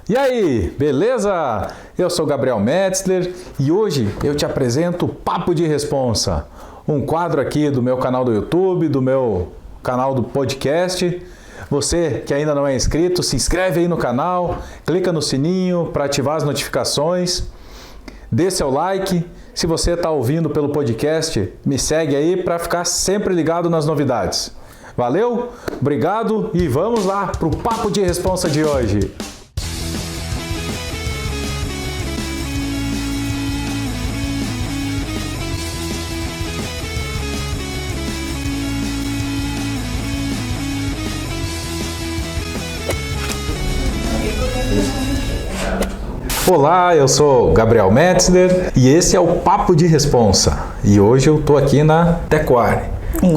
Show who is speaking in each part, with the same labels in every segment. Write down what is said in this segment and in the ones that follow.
Speaker 1: E aí, beleza? Eu sou Gabriel Metzler e hoje eu te apresento Papo de Responsa, um quadro aqui do meu canal do YouTube, do meu canal do podcast. Você que ainda não é inscrito, se inscreve aí no canal, clica no sininho para ativar as notificações, dê seu like. Se você está ouvindo pelo podcast, me segue aí para ficar sempre ligado nas novidades. Valeu, obrigado e vamos lá para o Papo de Responsa de hoje. Olá, eu sou Gabriel Metzler e esse é o Papo de Responsa. E hoje eu estou aqui na Tequare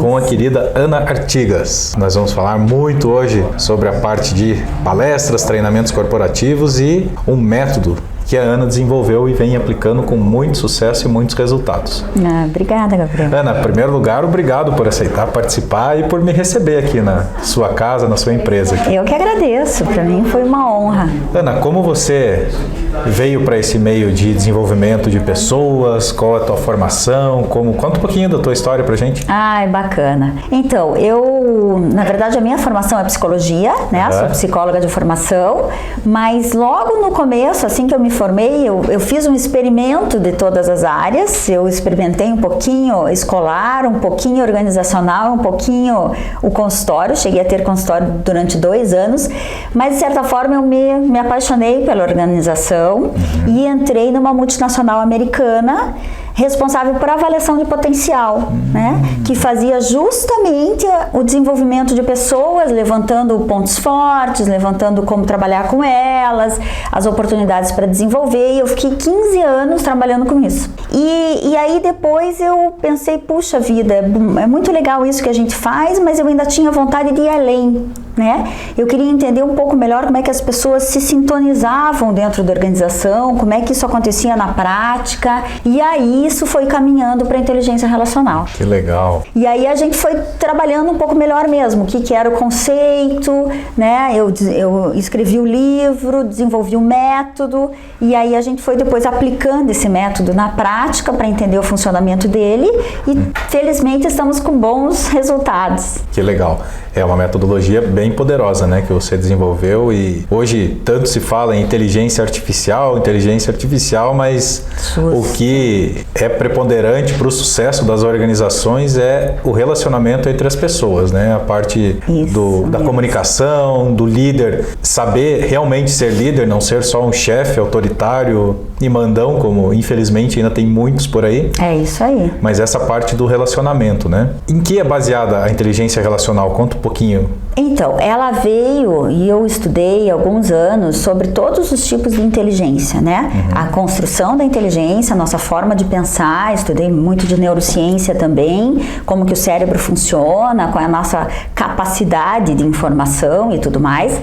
Speaker 1: com a querida Ana Artigas. Nós vamos falar muito hoje sobre a parte de palestras, treinamentos corporativos e um método que a Ana desenvolveu e vem aplicando com muito sucesso e muitos resultados.
Speaker 2: Obrigada, Gabriel.
Speaker 1: Ana, em primeiro lugar, obrigado por aceitar participar e por me receber aqui na sua casa, na sua empresa.
Speaker 2: Eu que agradeço, para mim foi uma honra.
Speaker 1: Ana, como você veio para esse meio de desenvolvimento de pessoas? Qual a tua formação? Conta um pouquinho da tua história pra gente.
Speaker 2: Ai, bacana. Então, na verdade, a minha formação é psicologia, né? Sou psicóloga de formação, mas logo no começo, assim que eu me formei, eu fiz um experimento de todas as áreas. Eu experimentei um pouquinho escolar, um pouquinho organizacional, um pouquinho o consultório. Cheguei a ter consultório durante 2 anos, mas de certa forma eu me apaixonei pela organização e entrei numa multinacional americana responsável por avaliação de potencial, né? Que fazia justamente o desenvolvimento de pessoas, levantando pontos fortes, levantando como trabalhar com elas, as oportunidades para desenvolver, e eu fiquei 15 anos trabalhando com isso. E aí depois eu pensei, puxa vida, é muito legal isso que a gente faz, mas eu ainda tinha vontade de ir além, né? Eu queria entender um pouco melhor como é que as pessoas se sintonizavam dentro da organização, como é que isso acontecia na prática, e aí isso foi caminhando para a inteligência relacional.
Speaker 1: Que legal.
Speaker 2: E aí a gente foi trabalhando um pouco melhor mesmo, o que era o conceito, né? Eu escrevi o livro, desenvolvi o método, e aí a gente foi depois aplicando esse método na prática para entender o funcionamento dele, e felizmente estamos com bons resultados. Que legal.
Speaker 1: É uma metodologia bem poderosa, né, que você desenvolveu, e hoje tanto se fala em inteligência artificial, mas o que é preponderante para o sucesso das organizações é o relacionamento entre as pessoas, né, a parte da comunicação, do líder, saber realmente ser líder, não ser só um chefe autoritário e mandão, como infelizmente ainda tem muitos por aí.
Speaker 2: É isso aí.
Speaker 1: Mas essa parte do relacionamento, né? Em que é baseada a inteligência relacional? Conta um pouquinho.
Speaker 2: Então, ela veio e eu estudei alguns anos sobre todos os tipos de inteligência, né? A construção da inteligência, a nossa forma de pensar, estudei muito de neurociência também, como que o cérebro funciona, qual é a nossa capacidade de informação e tudo mais.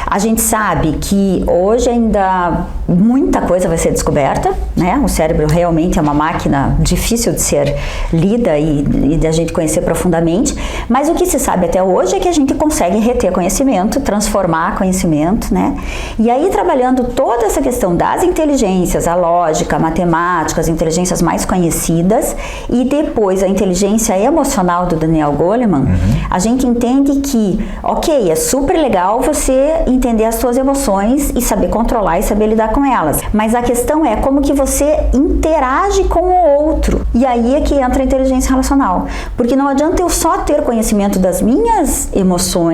Speaker 2: A gente sabe que hoje ainda muita coisa vai ser descoberta, né? O cérebro realmente é uma máquina difícil de ser lida e de a gente conhecer profundamente, mas o que se sabe até hoje é que a gente consegue reter conhecimento, transformar conhecimento, né? E aí, trabalhando toda essa questão das inteligências, a lógica, a matemática, as inteligências mais conhecidas, e depois a inteligência emocional do Daniel Goleman, a gente entende que, ok, é super legal você entender as suas emoções e saber controlar e saber lidar com elas, mas a questão é como que você interage com o outro, e aí é que entra a inteligência relacional, porque não adianta eu só ter conhecimento das minhas emoções,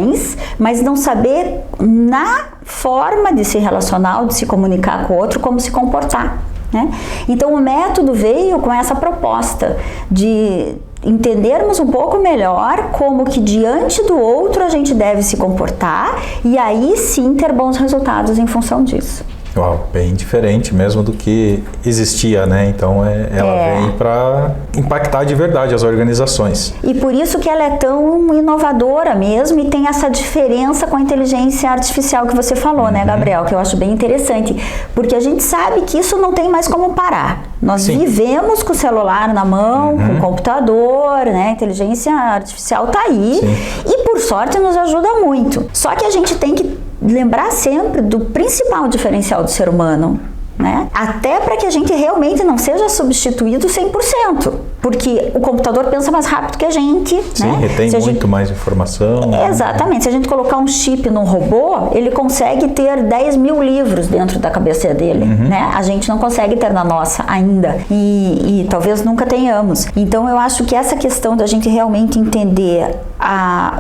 Speaker 2: mas não saber na forma de se relacionar, de se comunicar com o outro, como se comportar, né? Então o método veio com essa proposta de entendermos um pouco melhor como que diante do outro a gente deve se comportar, e aí sim ter bons resultados em função disso.
Speaker 1: Uau, bem diferente mesmo do que existia, né? Então ela vem para impactar de verdade as organizações.
Speaker 2: E por isso que ela é tão inovadora mesmo, e tem essa diferença com a inteligência artificial que você falou, né, Gabriel? Que eu acho bem interessante, porque a gente sabe que isso não tem mais como parar. Nós vivemos com o celular na mão, com o computador, né? A inteligência artificial tá aí e por sorte nos ajuda muito. Só que a gente tem que lembrar sempre do principal diferencial do ser humano, né? Até para que a gente realmente não seja substituído 100%, porque o computador pensa mais rápido que a gente,
Speaker 1: sim,
Speaker 2: né?
Speaker 1: retém muito mais informação.
Speaker 2: Exatamente. Se a gente colocar um chip num robô, ele consegue ter 10 mil livros dentro da cabeça dele, né? A gente não consegue ter na nossa ainda e talvez nunca tenhamos. Então eu acho que essa questão da gente realmente entender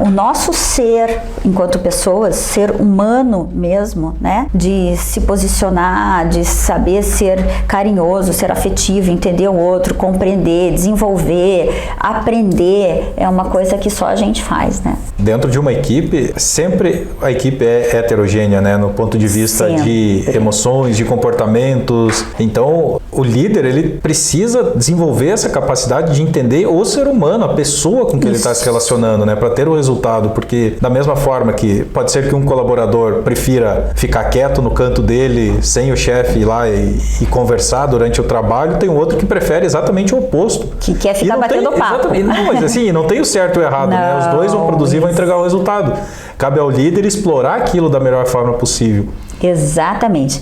Speaker 2: o nosso ser enquanto pessoas, ser humano mesmo, né? De se posicionar, de saber ser carinhoso, ser afetivo, entender o outro, compreender, desenvolver, aprender, é uma coisa que só a gente faz, né?
Speaker 1: Dentro de uma equipe, sempre a equipe é heterogênea, né? No ponto de vista de emoções, de comportamentos. Então, o líder, ele precisa desenvolver essa capacidade de entender o ser humano, a pessoa com que ele está se relacionando, né? Para ter o resultado, porque da mesma forma que pode ser que um colaborador prefira ficar quieto no canto dele, sem o chefe ir lá e conversar durante o trabalho, tem outro que prefere exatamente o oposto.
Speaker 2: Que quer ficar batendo papo.
Speaker 1: Não, mas assim, não tem o certo e o errado, né? Os dois vão produzir, vão entregar o resultado. Cabe ao líder explorar aquilo da melhor forma possível.
Speaker 2: Exatamente.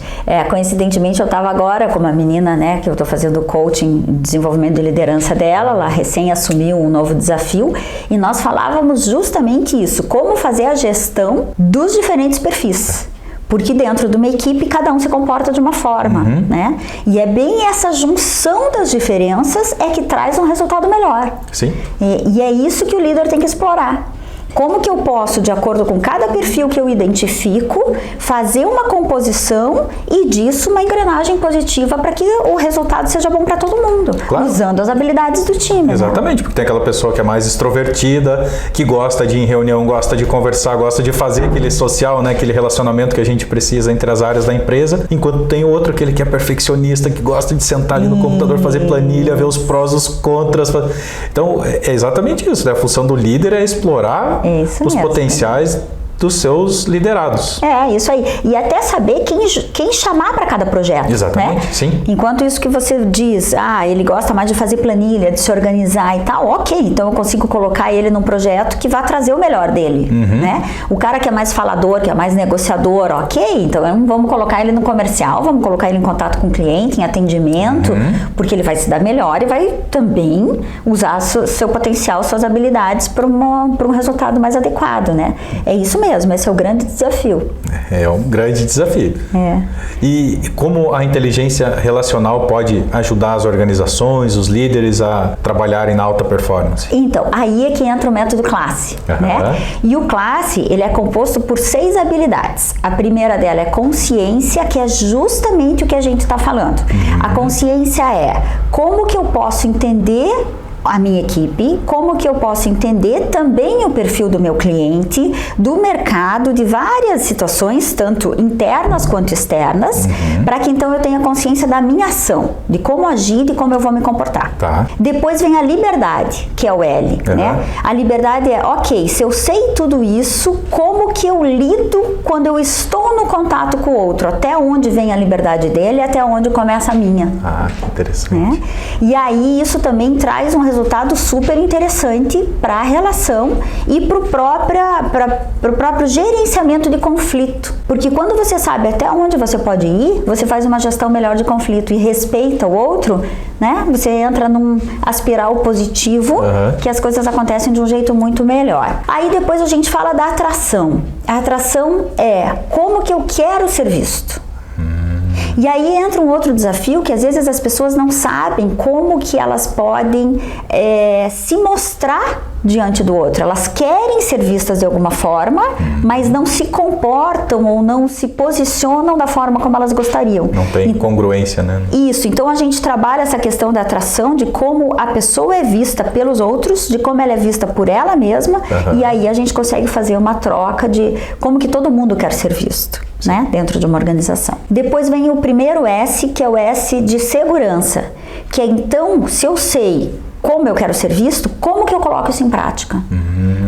Speaker 2: Coincidentemente, eu estava agora com uma menina, né, que eu estou fazendo coaching, desenvolvimento de liderança dela, ela recém assumiu um novo desafio, e nós falávamos justamente isso, como fazer a gestão dos diferentes perfis. Porque dentro de uma equipe, cada um se comporta de uma forma, né? E é bem essa junção das diferenças que traz um resultado melhor.
Speaker 1: Sim.
Speaker 2: E é isso que o líder tem que explorar. Como que eu posso, de acordo com cada perfil que eu identifico, fazer uma composição e disso uma engrenagem positiva para que o resultado seja bom para todo mundo, claro, usando as habilidades do time.
Speaker 1: Exatamente,
Speaker 2: né?
Speaker 1: Porque tem aquela pessoa que é mais extrovertida, que gosta de ir em reunião, gosta de conversar, gosta de fazer aquele social, né, aquele relacionamento que a gente precisa entre as áreas da empresa, enquanto tem outro, aquele que é perfeccionista, que gosta de sentar ali no computador, fazer planilha, ver os prós, os contras. Então, é exatamente isso, né? A função do líder é explorar os potenciais dos seus liderados.
Speaker 2: Isso aí. E até saber quem chamar para cada projeto.
Speaker 1: Exatamente,
Speaker 2: né?
Speaker 1: Sim.
Speaker 2: Enquanto isso que você diz, ele gosta mais de fazer planilha, de se organizar e tal, ok, então eu consigo colocar ele num projeto que vai trazer o melhor dele, né? O cara que é mais falador, que é mais negociador, ok, então vamos colocar ele no comercial, vamos colocar ele em contato com o cliente, em atendimento, porque ele vai se dar melhor e vai também usar seu potencial, suas habilidades para um resultado mais adequado, né? É isso mesmo. Esse é o grande desafio.
Speaker 1: É um grande desafio. E como a inteligência relacional pode ajudar as organizações, os líderes a trabalharem na alta performance?
Speaker 2: Então, aí é que entra o método classe, né? E o classe, ele é composto por 6 habilidades. A primeira dela é consciência, que é justamente o que a gente está falando. A consciência é como que eu posso entender a minha equipe, como que eu posso entender também o perfil do meu cliente, do mercado, de várias situações, tanto internas quanto externas, para que então eu tenha consciência da minha ação, de como agir e como eu vou me comportar. Depois vem a liberdade, que é o L, né? A liberdade é, ok, se eu sei tudo isso, como que eu lido quando eu estou no contato com o outro? Até onde vem a liberdade dele e até onde começa a minha?
Speaker 1: Que interessante.
Speaker 2: E aí isso também traz um resultado super interessante para a relação e para o próprio gerenciamento de conflito. Porque quando você sabe até onde você pode ir, você faz uma gestão melhor de conflito e respeita o outro, né? Você entra num espiral positivo, que as coisas acontecem de um jeito muito melhor. Aí depois a gente fala da atração. A atração é como que eu quero ser visto. E aí entra um outro desafio que às vezes as pessoas não sabem como que elas podem se mostrar diante do outro. Elas querem ser vistas de alguma forma, mas não se comportam ou não se posicionam da forma como elas gostariam.
Speaker 1: Não tem congruência, né?
Speaker 2: Isso. Então a gente trabalha essa questão da atração, de como a pessoa é vista pelos outros, de como ela é vista por ela mesma, e aí a gente consegue fazer uma troca de como que todo mundo quer ser visto, né? Dentro de uma organização. Depois vem o primeiro S, que é o S de segurança, que é então, se eu sei como eu quero ser visto, como que eu coloco isso em prática?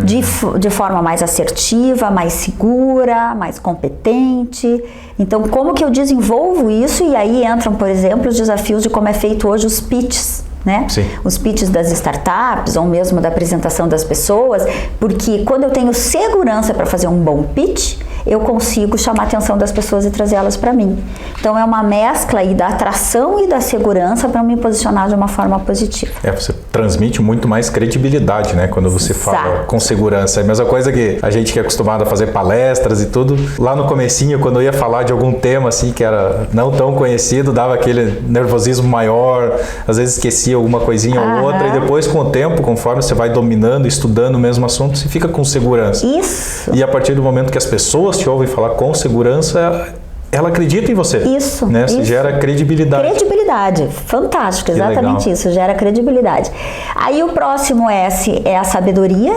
Speaker 2: De forma mais assertiva, mais segura, mais competente. Então, como que eu desenvolvo isso? E aí entram, por exemplo, os desafios de como é feito hoje os pitches, né? Os pitches das startups ou mesmo da apresentação das pessoas, porque quando eu tenho segurança para fazer um bom pitch, eu consigo chamar a atenção das pessoas e trazer elas para mim. Então é uma mescla aí da atração e da segurança para me posicionar de uma forma positiva.
Speaker 1: Você transmite muito mais credibilidade, né? Quando você fala com segurança. É a mesma coisa que a gente que é acostumado a fazer palestras e tudo. Lá no comecinho, quando eu ia falar de algum tema assim que era não tão conhecido, dava aquele nervosismo maior, às vezes esquecia alguma coisinha ou outra, e depois com o tempo, conforme você vai dominando, estudando o mesmo assunto, você fica com segurança.
Speaker 2: Isso.
Speaker 1: E a partir do momento que as pessoas te ouvem falar com segurança, ela acredita em você.
Speaker 2: Isso.
Speaker 1: Né?
Speaker 2: Isso.
Speaker 1: Gera credibilidade.
Speaker 2: Credibilidade. Fantástico, exatamente isso. Gera credibilidade. Aí o próximo S é a sabedoria,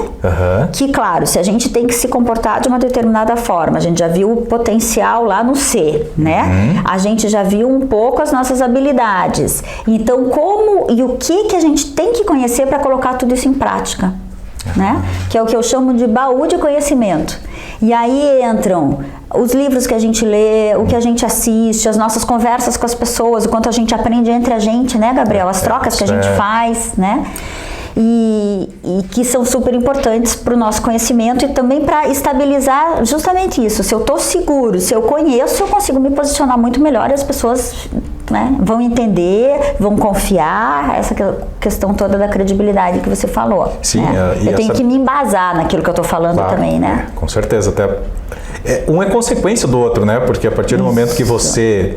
Speaker 2: que, claro, se a gente tem que se comportar de uma determinada forma, a gente já viu o potencial lá no C, né? A gente já viu um pouco as nossas habilidades. Então, como e o que a gente tem que conhecer para colocar tudo isso em prática, né? Que é o que eu chamo de baú de conhecimento. E aí entram os livros que a gente lê, o que a gente assiste, as nossas conversas com as pessoas, o quanto a gente aprende entre a gente, né, Gabriel? As trocas que a gente faz, né? E que são super importantes para o nosso conhecimento e também para estabilizar justamente isso. Se eu estou seguro, se eu conheço, eu consigo me posicionar muito melhor e as pessoas, né, vão entender, vão confiar, essa questão toda da credibilidade que você falou.
Speaker 1: Sim,
Speaker 2: né? Eu tenho que me embasar naquilo que eu estou falando também, né?
Speaker 1: Com certeza, até um é consequência do outro, né? Porque a partir do momento que você...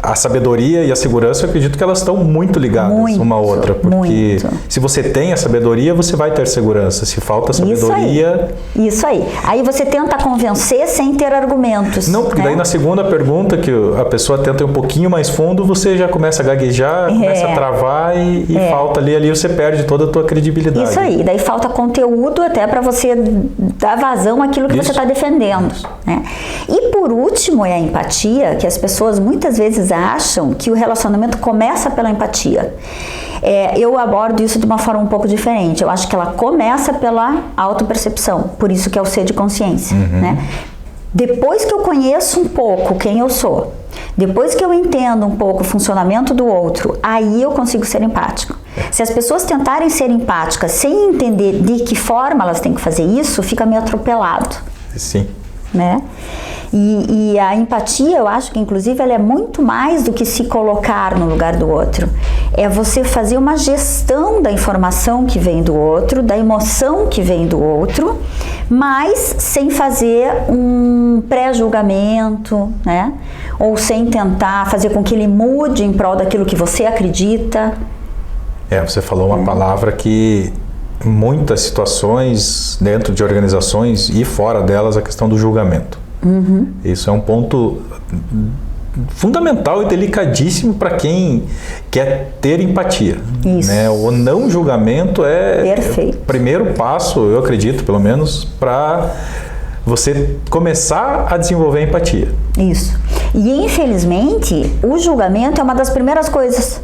Speaker 1: a sabedoria e a segurança, eu acredito que elas estão muito ligadas uma à outra, porque se você tem a sabedoria, você vai ter segurança. Se falta sabedoria...
Speaker 2: Isso aí. Aí você tenta convencer sem ter argumentos.
Speaker 1: Não, porque daí na segunda pergunta, que a pessoa tenta ir um pouquinho mais fundo, você já começa a gaguejar, começa a travar e falta ali você perde toda a tua credibilidade.
Speaker 2: Isso aí. Daí falta conteúdo até para você dar vazão àquilo que você está defendendo. Né? E por último é a empatia, que as pessoas muitas vezes acham que o relacionamento começa pela empatia. Eu abordo isso de uma forma um pouco diferente. Eu acho que ela começa pela autopercepção, por isso que é o C de consciência. Né? Depois que eu conheço um pouco quem eu sou, depois que eu entendo um pouco o funcionamento do outro, aí eu consigo ser empático. Se as pessoas tentarem ser empáticas sem entender de que forma elas têm que fazer isso, fica meio atropelado.
Speaker 1: Sim.
Speaker 2: Né? E a empatia, eu acho que inclusive ela é muito mais do que se colocar no lugar do outro. É você fazer uma gestão da informação que vem do outro, da emoção que vem do outro, mas sem fazer um pré-julgamento, né? Ou sem tentar fazer com que ele mude em prol daquilo que você acredita.
Speaker 1: Você falou uma palavra que muitas situações dentro de organizações e fora delas, a questão do julgamento. Isso é um ponto fundamental e delicadíssimo para quem quer ter empatia.
Speaker 2: Isso.
Speaker 1: Né? O não julgamento é o primeiro passo, eu acredito, pelo menos, para você começar a desenvolver a empatia.
Speaker 2: Isso. E infelizmente, o julgamento é uma das primeiras coisas.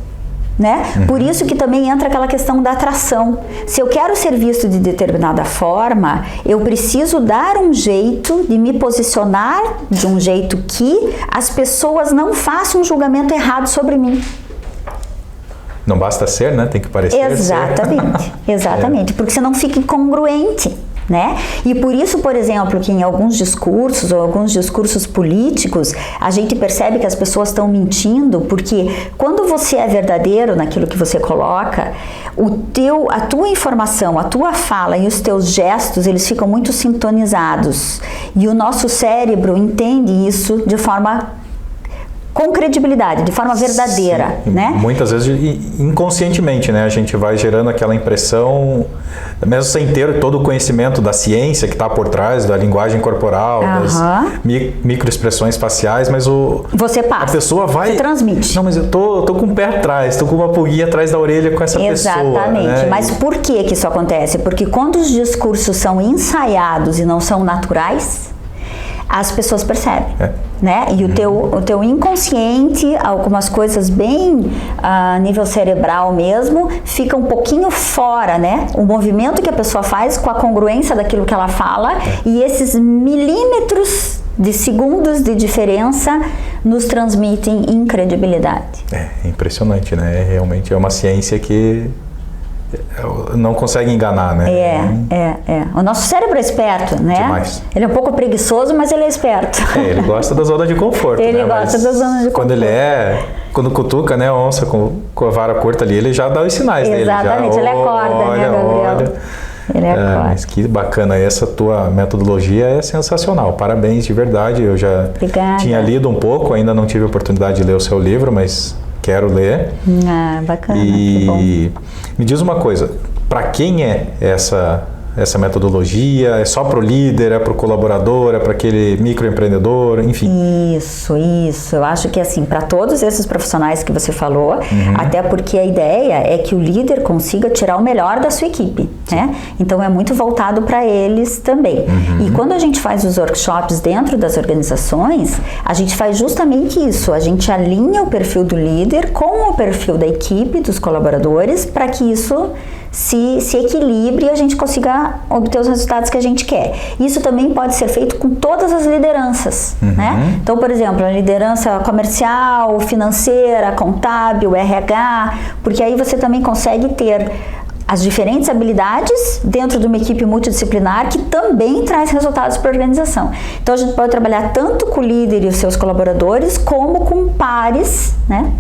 Speaker 2: Né? Por isso que também entra aquela questão da atração. Se eu quero ser visto de determinada forma, eu preciso dar um jeito de me posicionar de um jeito que as pessoas não façam um julgamento errado sobre mim.
Speaker 1: Não basta ser, né? Tem que parecer
Speaker 2: Exatamente, exatamente, porque senão fica incongruente. Né? E por isso, por exemplo, que em alguns discursos ou alguns discursos políticos a gente percebe que as pessoas estão mentindo, porque quando você é verdadeiro naquilo que você coloca, a tua informação, a tua fala e os teus gestos, eles ficam muito sintonizados e o nosso cérebro entende isso de forma com credibilidade, de forma verdadeira, né?
Speaker 1: Muitas vezes inconscientemente, né? A gente vai gerando aquela impressão, mesmo sem ter todo o conhecimento da ciência que está por trás, da linguagem corporal, das microexpressões faciais, mas
Speaker 2: você passa,
Speaker 1: a pessoa vai...
Speaker 2: Você transmite.
Speaker 1: Não, mas eu tô com o pé atrás, tô com uma pulguinha atrás da orelha com essa pessoa.
Speaker 2: Exatamente, né? Mas por que isso acontece? Porque quando os discursos são ensaiados e não são naturais, as pessoas percebem, né? E o teu inconsciente, algumas coisas bem a nível cerebral mesmo, fica um pouquinho fora, né? O movimento que a pessoa faz com a congruência daquilo que ela fala e esses milímetros de segundos de diferença nos transmitem incredibilidade.
Speaker 1: É impressionante, né? Realmente é uma ciência que não consegue enganar, né?
Speaker 2: O nosso cérebro é esperto, né?
Speaker 1: Demais.
Speaker 2: Ele é um pouco preguiçoso, mas ele é esperto.
Speaker 1: Ele gosta da zona de conforto.
Speaker 2: Ele
Speaker 1: né?
Speaker 2: gosta da zona de conforto.
Speaker 1: Quando cutuca, né, a onça com a vara curta ali, ele já dá os sinais dele.
Speaker 2: Exatamente, ele acorda, né, Gabriel? Ele acorda.
Speaker 1: Mas que bacana, essa tua metodologia é sensacional. Parabéns, de verdade. Eu já tinha lido um pouco, ainda não tive a oportunidade de ler o seu livro, mas quero ler.
Speaker 2: Bacana,
Speaker 1: e
Speaker 2: que bom.
Speaker 1: Me diz uma coisa, para quem é essa metodologia? É só para o líder, é para o colaborador, é para aquele microempreendedor, enfim?
Speaker 2: Isso. Eu acho que assim, para todos esses profissionais que você falou, até porque a ideia é que o líder consiga tirar o melhor da sua equipe, né? Então é muito voltado para eles também. E quando a gente faz os workshops dentro das organizações, a gente faz justamente isso, a gente alinha o perfil do líder com o perfil da equipe, dos colaboradores, para que isso se equilibre e a gente consiga obter os resultados que a gente quer. Isso também pode ser feito com todas as lideranças, né? Então, por exemplo, a liderança comercial, financeira, contábil, RH, porque aí você também consegue ter as diferentes habilidades dentro de uma equipe multidisciplinar que também traz resultados para a organização. Então a gente pode trabalhar tanto com o líder e os seus colaboradores, como com pares, né,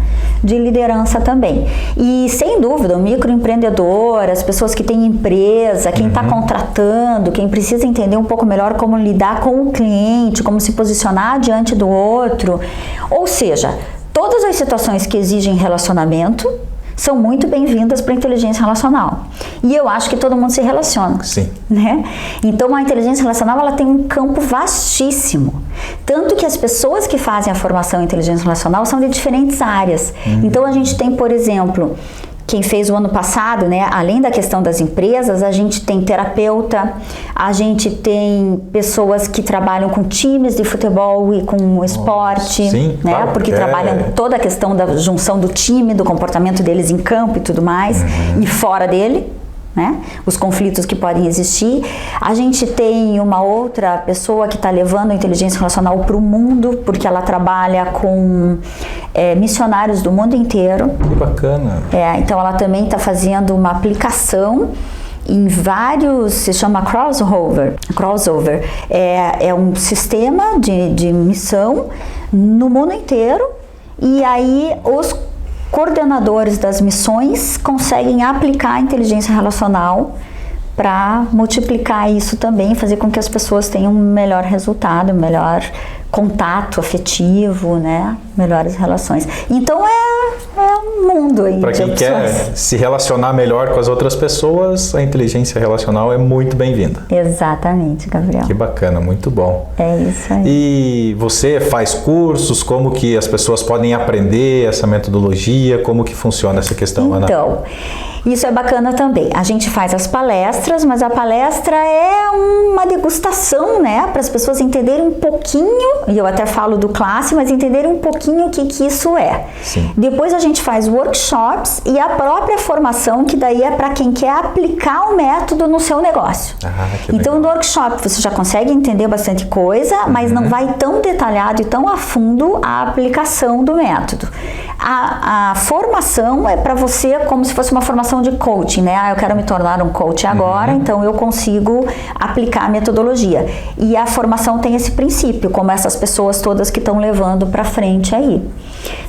Speaker 2: de liderança também. E sem dúvida, o microempreendedor, as pessoas que têm empresa, quem está contratando, quem precisa entender um pouco melhor como lidar com o cliente, como se posicionar diante do outro, ou seja, todas as situações que exigem relacionamento são muito bem-vindas para a inteligência relacional. E eu acho que todo mundo se relaciona.
Speaker 1: Sim.
Speaker 2: Né? Então, a inteligência relacional ela tem um campo vastíssimo. Tanto que as pessoas que fazem a formação em inteligência relacional são de diferentes áreas. Então, a gente tem, por exemplo, quem fez o ano passado, né, além da questão das empresas, a gente tem terapeuta, a gente tem pessoas que trabalham com times de futebol e com esporte,
Speaker 1: sim,
Speaker 2: né,
Speaker 1: claro,
Speaker 2: porque trabalham toda a questão da junção do time, do comportamento deles em campo e tudo mais, e fora dele, né, os conflitos que podem existir. A gente tem uma outra pessoa que está levando a inteligência relacional para o mundo, porque ela trabalha com missionários do mundo inteiro.
Speaker 1: Que bacana!
Speaker 2: Então ela também está fazendo uma aplicação em vários, se chama crossover. É um sistema de missão no mundo inteiro, e aí os coordenadores das missões conseguem aplicar a inteligência relacional para multiplicar isso também, fazer com que as pessoas tenham um melhor resultado, um melhor contato afetivo, né? Melhores relações. Então é um mundo aí.
Speaker 1: Para quem quer se relacionar melhor com as outras pessoas, a inteligência relacional é muito bem-vinda.
Speaker 2: Exatamente, Gabriel.
Speaker 1: Que bacana, muito bom.
Speaker 2: É isso aí.
Speaker 1: E você faz cursos? Como que as pessoas podem aprender essa metodologia? Como que funciona essa questão, Ana?
Speaker 2: Então, isso é bacana também. A gente faz as palestras, mas a palestra é uma degustação, né? Para as pessoas entenderem um pouquinho, e eu até falo do classe, mas entenderem um pouquinho o que isso é.
Speaker 1: Sim.
Speaker 2: Depois a gente faz workshops e a própria formação, que daí é para quem quer aplicar o método no seu negócio. Então, no workshop você já consegue entender bastante coisa, mas não vai tão detalhado e tão a fundo a aplicação do método. A formação é para você como se fosse uma formação de coaching, né? Eu quero me tornar um coach agora, então eu consigo aplicar a metodologia. E a formação tem esse princípio, como essas pessoas todas que estão levando para frente aí.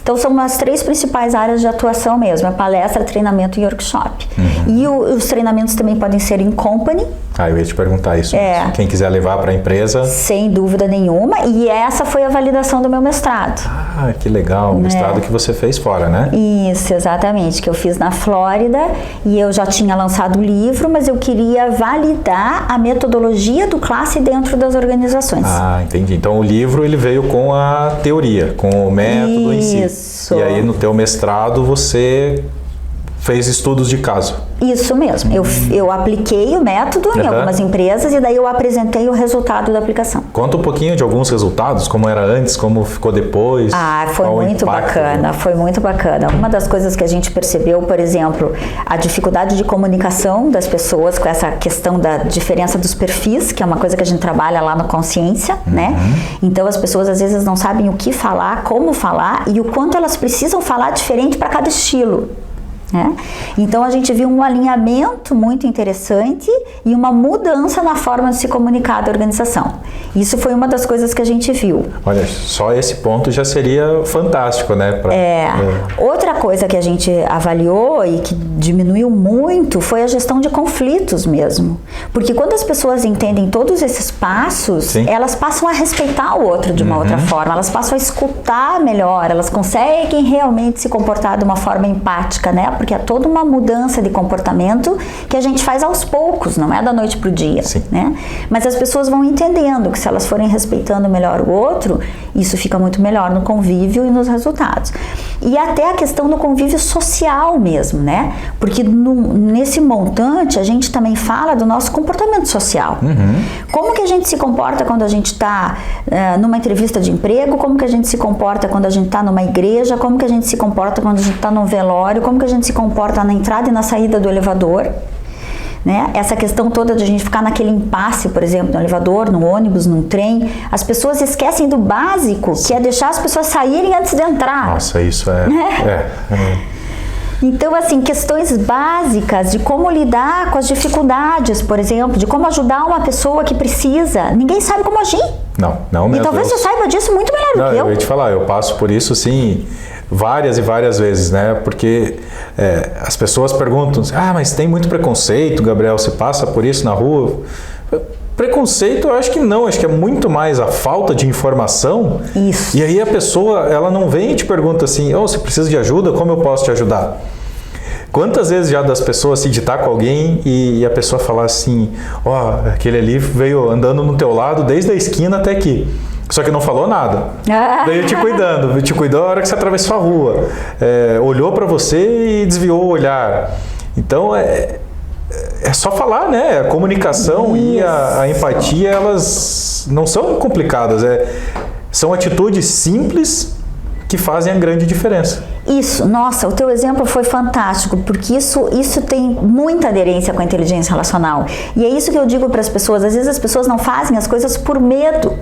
Speaker 2: Então são as 3 principais áreas de atuação mesmo, é palestra, treinamento e workshop. E os treinamentos também podem ser em company.
Speaker 1: Eu ia te perguntar isso. Quem quiser levar para a empresa.
Speaker 2: Sem dúvida nenhuma, e essa foi a validação do meu mestrado.
Speaker 1: Que legal, o mestrado que você fez fora, né?
Speaker 2: Isso, exatamente, que eu fiz na Flórida, e eu já tinha lançado o livro, mas eu queria validar a metodologia do classe dentro das organizações.
Speaker 1: Entendi. Então o livro ele veio com a teoria, com o método em si.
Speaker 2: Isso.
Speaker 1: E aí no teu mestrado você fez estudos de caso.
Speaker 2: Isso mesmo. Eu apliquei o método em algumas empresas e daí eu apresentei o resultado da aplicação.
Speaker 1: Conta um pouquinho de alguns resultados, como era antes, como ficou depois.
Speaker 2: Foi muito bacana, foi muito bacana. Uma das coisas que a gente percebeu, por exemplo, a dificuldade de comunicação das pessoas com essa questão da diferença dos perfis, que é uma coisa que a gente trabalha lá no Consciência, né? Então as pessoas às vezes não sabem o que falar, como falar e o quanto elas precisam falar diferente para cada estilo. Então a gente viu um alinhamento muito interessante e uma mudança na forma de se comunicar da organização. Isso foi uma das coisas que a gente viu.
Speaker 1: Olha, só esse ponto já seria fantástico, né?
Speaker 2: Outra coisa que a gente avaliou e que diminuiu muito foi a gestão de conflitos mesmo. Porque quando as pessoas entendem todos esses passos,
Speaker 1: Sim.
Speaker 2: elas passam a respeitar o outro de uma outra forma, elas passam a escutar melhor, elas conseguem realmente se comportar de uma forma empática, né? Porque é toda uma mudança de comportamento que a gente faz aos poucos, não é da noite pro dia, né? Mas as pessoas vão entendendo que se elas forem respeitando melhor o outro, isso fica muito melhor no convívio e nos resultados. E até a questão do convívio social mesmo, né? Porque nesse montante a gente também fala do nosso comportamento social. Como que a gente se comporta quando a gente está numa entrevista de emprego, como que a gente se comporta quando a gente está numa igreja, como que a gente se comporta quando a gente está num velório, como que a gente se comporta na entrada e na saída do elevador, né? Essa questão toda de a gente ficar naquele impasse, por exemplo, no elevador, no ônibus, num trem, as pessoas esquecem do básico, que é deixar as pessoas saírem antes de entrar.
Speaker 1: Nossa, isso
Speaker 2: Então, assim, questões básicas de como lidar com as dificuldades, por exemplo, de como ajudar uma pessoa que precisa. Ninguém sabe como agir.
Speaker 1: Não mesmo.
Speaker 2: E talvez você saiba disso muito melhor do que eu.
Speaker 1: Eu ia te falar, eu passo por isso, sim, várias e várias vezes, né? Porque as pessoas perguntam, mas tem muito preconceito, Gabriel, você passa por isso na rua? Preconceito, eu acho que não, acho que é muito mais a falta de informação.
Speaker 2: Isso.
Speaker 1: E aí a pessoa, ela não vem e te pergunta assim, você precisa de ajuda, como eu posso te ajudar? Quantas vezes já das pessoas se ditar com alguém e a pessoa falar assim, aquele ali veio andando no teu lado desde a esquina até aqui. Só que não falou nada. Veio te cuidou a hora que você atravessou a rua. Olhou para você e desviou o olhar. Então, é só falar, né? A comunicação e a empatia, elas não são complicadas. São atitudes simples que fazem a grande diferença.
Speaker 2: Isso, nossa, o teu exemplo foi fantástico, porque isso tem muita aderência com a inteligência relacional. E é isso que eu digo para as pessoas, às vezes as pessoas não fazem as coisas por medo,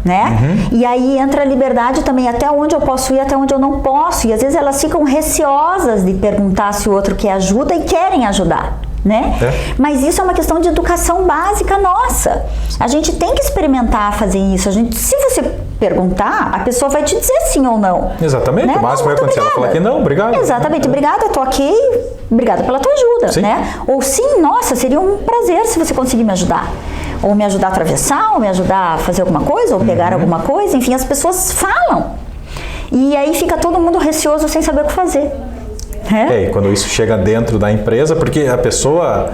Speaker 2: né? E aí entra a liberdade também, até onde eu posso ir, até onde eu não posso. E às vezes elas ficam receosas de perguntar se o outro quer ajuda e querem ajudar, né? Mas isso é uma questão de educação básica nossa. A gente tem que experimentar fazer isso. Se você perguntar, a pessoa vai te dizer sim ou não.
Speaker 1: Exatamente.
Speaker 2: Né?
Speaker 1: O máximo vai acontecer, ela falar que não, obrigado.
Speaker 2: Exatamente, obrigada, tô aqui, obrigada pela tua ajuda, né? Ou sim, nossa, seria um prazer se você conseguir me ajudar. Ou me ajudar a atravessar, ou me ajudar a fazer alguma coisa, ou pegar alguma coisa, enfim, as pessoas falam. E aí fica todo mundo receoso sem saber o que fazer.
Speaker 1: E quando isso chega dentro da empresa, porque a pessoa,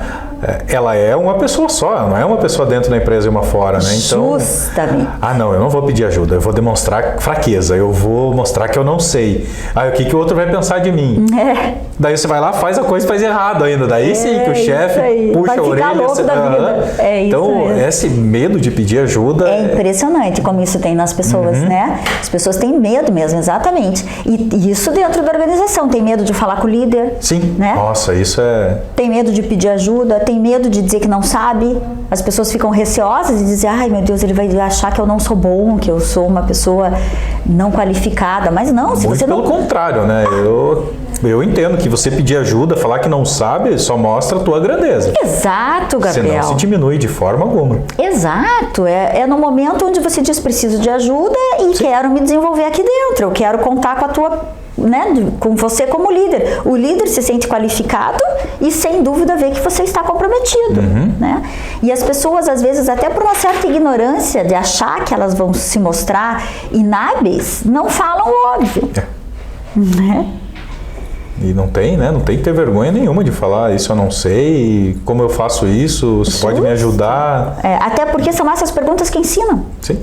Speaker 1: ela é uma pessoa só, ela não é uma pessoa dentro da empresa e uma fora, né? Então,
Speaker 2: justamente.
Speaker 1: Não, eu não vou pedir ajuda, eu vou demonstrar fraqueza, eu vou mostrar que eu não sei. O que o outro vai pensar de mim? Daí você vai lá, faz a coisa e faz errado ainda. Daí sim que o chefe puxa a orelha.
Speaker 2: Louco da vida.
Speaker 1: Então, esse medo de pedir ajuda...
Speaker 2: É impressionante como isso tem nas pessoas, né? As pessoas têm medo mesmo, exatamente. E isso dentro da organização, tem medo de falar com o líder.
Speaker 1: Sim,
Speaker 2: né?
Speaker 1: Nossa, isso é...
Speaker 2: Tem medo de pedir ajuda, tem medo de dizer que não sabe. As pessoas ficam receosas de dizer, ai meu Deus, ele vai achar que eu não sou bom, que eu sou uma pessoa não qualificada. Mas não, se
Speaker 1: Muito
Speaker 2: você não...
Speaker 1: pelo contrário, né? Eu entendo que você pedir ajuda, falar que não sabe, só mostra a tua grandeza.
Speaker 2: Exato, Gabriel.
Speaker 1: Senão se diminui de forma alguma.
Speaker 2: Exato. É no momento onde você diz, preciso de ajuda e quero me desenvolver aqui dentro. Eu quero contar com a tua... né, com você como líder. O líder se sente qualificado e sem dúvida vê que você está comprometido, né? E as pessoas às vezes até por uma certa ignorância de achar que elas vão se mostrar inábeis, não falam o óbvio, né?
Speaker 1: E não tem, né? Não tem que ter vergonha nenhuma de falar isso eu não sei, como eu faço isso, você pode me ajudar.
Speaker 2: Até porque são essas perguntas que ensinam.
Speaker 1: Sim.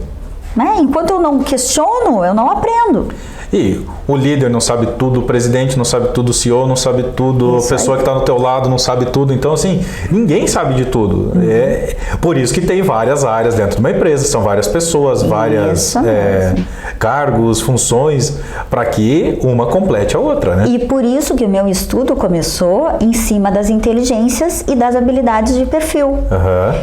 Speaker 2: Né? Enquanto eu não questiono, eu não aprendo.
Speaker 1: E o líder não sabe tudo, o presidente não sabe tudo, o CEO não sabe tudo, a pessoa que está do teu lado não sabe tudo. Então, assim, ninguém sabe de tudo. É por isso que tem várias áreas dentro de uma empresa, são várias pessoas, várias cargos, funções, para que uma complete a outra, né?
Speaker 2: E por isso que o meu estudo começou em cima das inteligências e das habilidades de perfil.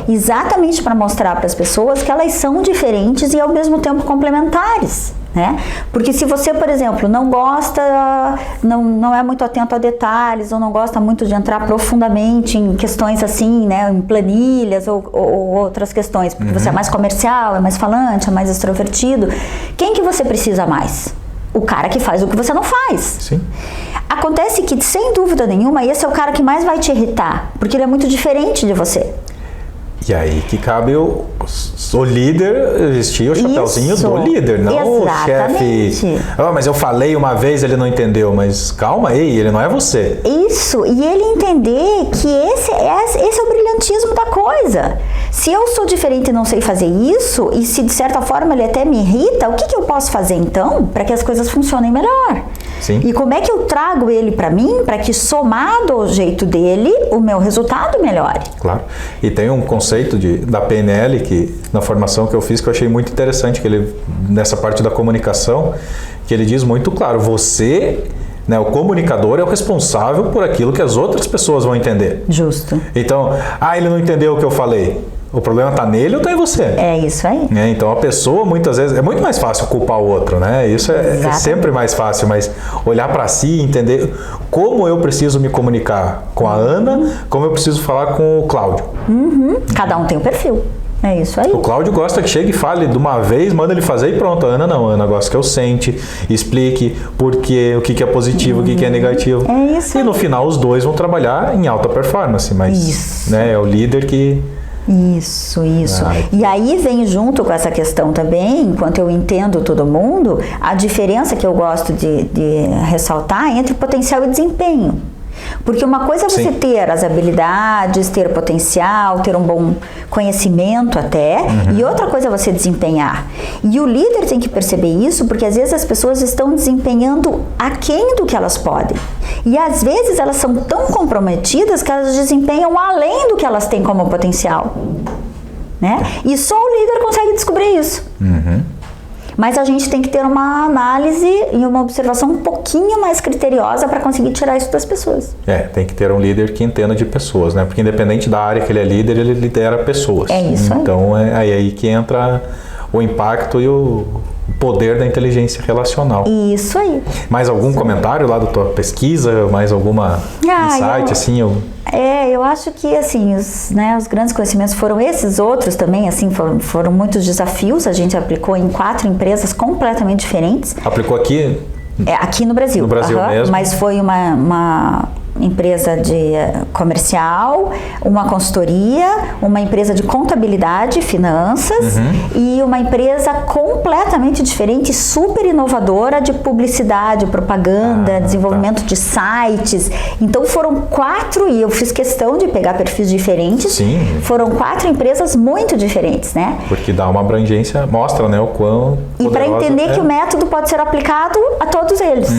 Speaker 2: Exatamente para mostrar para as pessoas que elas são diferentes e ao mesmo tempo complementares. né? Porque se você, por exemplo, não gosta, não é muito atento a detalhes, ou não gosta muito de entrar profundamente em questões assim, né, em planilhas ou outras questões, porque você é mais comercial, é mais falante, é mais extrovertido, quem que você precisa mais? O cara que faz o que você não faz.
Speaker 1: Sim.
Speaker 2: Acontece que, sem dúvida nenhuma, esse é o cara que mais vai te irritar, porque ele é muito diferente de você.
Speaker 1: E aí que cabe o líder vestir o chapéuzinho do líder, não
Speaker 2: exatamente.
Speaker 1: O chefe. Mas eu falei uma vez, ele não entendeu, mas calma aí, ele não é você.
Speaker 2: Isso, e ele entender que esse é o brilhantismo da coisa. Se eu sou diferente e não sei fazer isso, e se de certa forma ele até me irrita, o que eu posso fazer então para que as coisas funcionem melhor?
Speaker 1: Sim.
Speaker 2: E como é que eu trago ele para mim, para que somado ao jeito dele, o meu resultado melhore?
Speaker 1: Claro. E tem um conceito da PNL, que na formação que eu fiz, que eu achei muito interessante, que ele, nessa parte da comunicação, que ele diz muito claro, você, né, o comunicador é o responsável por aquilo que as outras pessoas vão entender.
Speaker 2: Justo.
Speaker 1: Então, ele não entendeu o que eu falei. O problema está nele ou está em você?
Speaker 2: É isso aí.
Speaker 1: Então a pessoa muitas vezes, é muito mais fácil culpar o outro, né? Isso é sempre mais fácil, mas olhar para si e entender como eu preciso me comunicar com a Ana, como eu preciso falar com o Cláudio.
Speaker 2: Cada um tem um perfil. É isso aí.
Speaker 1: O Cláudio gosta que chegue e fale de uma vez, manda ele fazer e pronto. A Ana não. A Ana gosta que eu sente, explique por quê, o que é positivo, o que é negativo.
Speaker 2: É isso.
Speaker 1: E no final os dois vão trabalhar em alta performance, mas né, é o líder que...
Speaker 2: Isso. E aí vem junto com essa questão também, enquanto eu entendo todo mundo, a diferença que eu gosto de ressaltar entre potencial e desempenho. Porque uma coisa é você ter as habilidades, ter potencial, ter um bom conhecimento até, e outra coisa é você desempenhar. E o líder tem que perceber isso, porque às vezes as pessoas estão desempenhando aquém do que elas podem. E às vezes elas são tão comprometidas que elas desempenham além do que elas têm como potencial. Né? E só o líder consegue descobrir isso. Mas a gente tem que ter uma análise e uma observação um pouquinho mais criteriosa para conseguir tirar isso das pessoas.
Speaker 1: Tem que ter um líder que entenda de pessoas, né? Porque independente da área que ele é líder, ele lidera pessoas.
Speaker 2: É isso aí.
Speaker 1: Então é aí que entra o impacto e o poder da inteligência relacional.
Speaker 2: Isso aí.
Speaker 1: Mais algum comentário lá da tua pesquisa? Mais alguma insight, assim?
Speaker 2: Eu acho que, assim, os grandes conhecimentos foram esses, outros também, assim, foram muitos desafios. A gente aplicou em 4 empresas completamente diferentes.
Speaker 1: Aplicou aqui?
Speaker 2: Aqui no Brasil.
Speaker 1: No Brasil mesmo?
Speaker 2: Mas foi uma empresa de comercial, uma consultoria, uma empresa de contabilidade, finanças e uma empresa completamente diferente, super inovadora de publicidade, propaganda, desenvolvimento de sites. Então foram 4, e eu fiz questão de pegar perfis diferentes.
Speaker 1: Sim.
Speaker 2: Foram 4 empresas muito diferentes, né?
Speaker 1: Porque dá uma abrangência, mostra, né, o quão
Speaker 2: e para entender que o método pode ser aplicado a todos eles.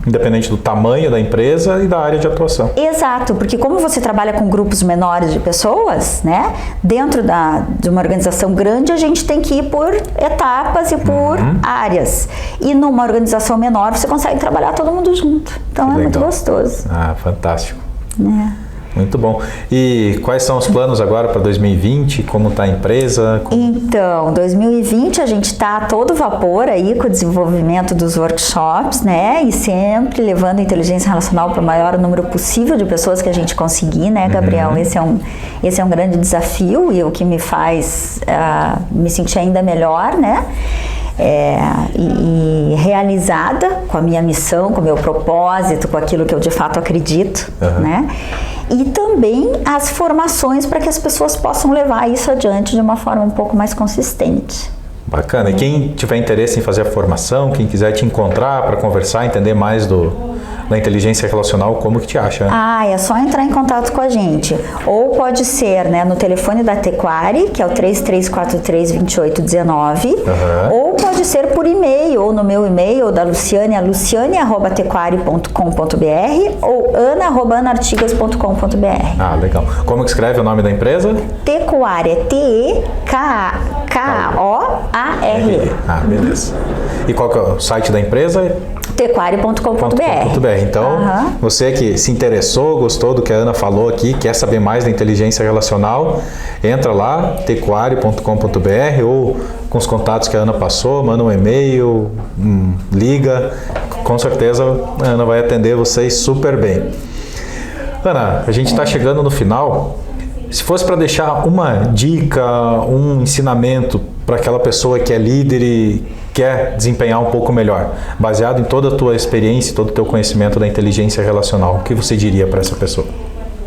Speaker 1: Independente do tamanho da empresa e da área de atuação.
Speaker 2: Exato, porque como você trabalha com grupos menores de pessoas, né, dentro de uma organização grande, a gente tem que ir por etapas e por áreas. E numa organização menor, você consegue trabalhar todo mundo junto. Então é muito gostoso.
Speaker 1: Fantástico. Muito bom. E quais são os planos agora para 2020? Como está a empresa?
Speaker 2: Então, 2020 a gente está a todo vapor aí com o desenvolvimento dos workshops, né? E sempre levando a inteligência relacional para o maior número possível de pessoas que a gente conseguir, né, Gabriel? Esse é um grande desafio e o que me faz me sentir ainda melhor, né? E realizada com a minha missão, com o meu propósito, com aquilo que eu de fato acredito, né? E também as formações para que as pessoas possam levar isso adiante de uma forma um pouco mais consistente.
Speaker 1: Bacana. E quem tiver interesse em fazer a formação, quem quiser te encontrar para conversar, entender mais da inteligência relacional, como que te acha?
Speaker 2: É só entrar em contato com a gente. Ou pode ser, né, no telefone da Tequari, que é o 3343-2819, ou pode ser por e-mail, ou no meu e-mail, da Luciane, luciane@tequari.com.br ou ana@anartigas.com.br.
Speaker 1: Legal. Como que escreve o nome da empresa?
Speaker 2: Tequari, é T-E-K-A-O-A-R.
Speaker 1: Beleza. E qual que é o site da empresa?
Speaker 2: Tequario.com.br.
Speaker 1: Então, você que se interessou, gostou do que a Ana falou aqui, quer saber mais da inteligência relacional, entra lá, tequario.com.br, ou com os contatos que a Ana passou, manda um e-mail, liga, com certeza a Ana vai atender vocês super bem. Ana, a gente está chegando no final. Se fosse para deixar uma dica, um ensinamento para aquela pessoa que é líder e quer desempenhar um pouco melhor, baseado em toda a tua experiência, todo o teu conhecimento da inteligência relacional, o que você diria para essa pessoa?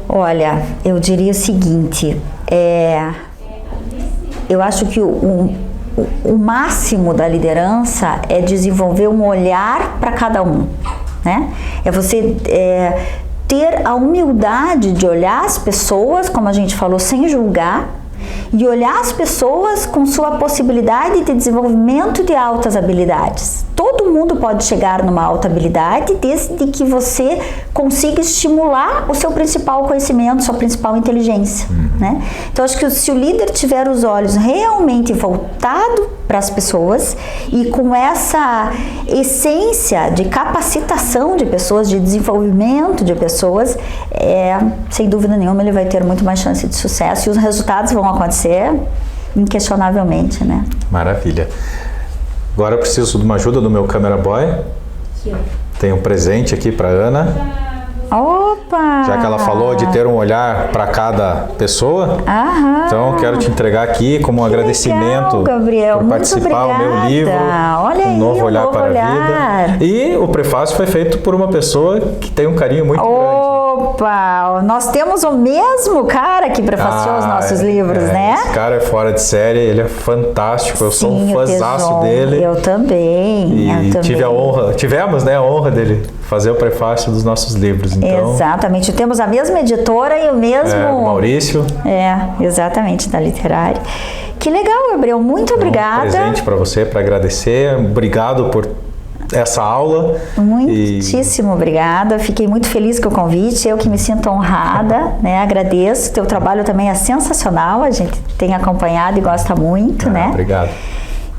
Speaker 2: Olha, eu diria o seguinte, eu acho que o máximo da liderança é desenvolver um olhar para cada um, né? É você ter a humildade de olhar as pessoas, como a gente falou, sem julgar, e olhar as pessoas com sua possibilidade de desenvolvimento de altas habilidades. Todo mundo pode chegar numa alta habilidade desde que você consiga estimular o seu principal conhecimento, sua principal inteligência, né? Então, acho que se o líder tiver os olhos realmente voltados para as pessoas e com essa essência de capacitação de pessoas, de desenvolvimento de pessoas, sem dúvida nenhuma ele vai ter muito mais chance de sucesso e os resultados vão acontecer inquestionavelmente, né?
Speaker 1: Maravilha. Agora eu preciso de uma ajuda do meu camera boy. Tem um presente aqui para Ana.
Speaker 2: Opa!
Speaker 1: Já que ela falou de ter um olhar para cada pessoa, então eu quero te entregar aqui como um agradecimento,
Speaker 2: legal, Gabriel.
Speaker 1: por participar do meu livro,
Speaker 2: Olha
Speaker 1: Um Novo Olhar para a Vida. E o prefácio foi feito por uma pessoa que tem um carinho muito grande.
Speaker 2: Opa! Nós temos o mesmo cara que prefaciou os nossos livros, né?
Speaker 1: Esse cara é fora de série, ele é fantástico, eu sou um fãzaço dele.
Speaker 2: Eu também.
Speaker 1: Tivemos, né, a honra dele fazer o prefácio dos nossos livros. Então,
Speaker 2: exatamente, temos a mesma editora e o mesmo...
Speaker 1: Maurício.
Speaker 2: Exatamente, da Literária. Que legal, Gabriel, muito obrigada.
Speaker 1: Um presente para você, para agradecer. Obrigado por essa aula.
Speaker 2: Muitíssimo obrigada, fiquei muito feliz com o convite, eu que me sinto honrada, né? Agradeço, teu trabalho também é sensacional, a gente tem acompanhado e gosta muito, né?
Speaker 1: Obrigado.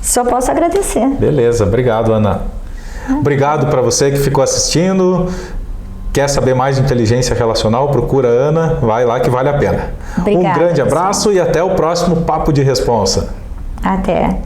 Speaker 2: Só posso agradecer.
Speaker 1: Beleza, obrigado, Ana. Obrigado para você que ficou assistindo. Quer saber mais de inteligência relacional? Procura a Ana, vai lá que vale a pena.
Speaker 2: Obrigada,
Speaker 1: um grande abraço e até o próximo Papo de Responsa.
Speaker 2: Até.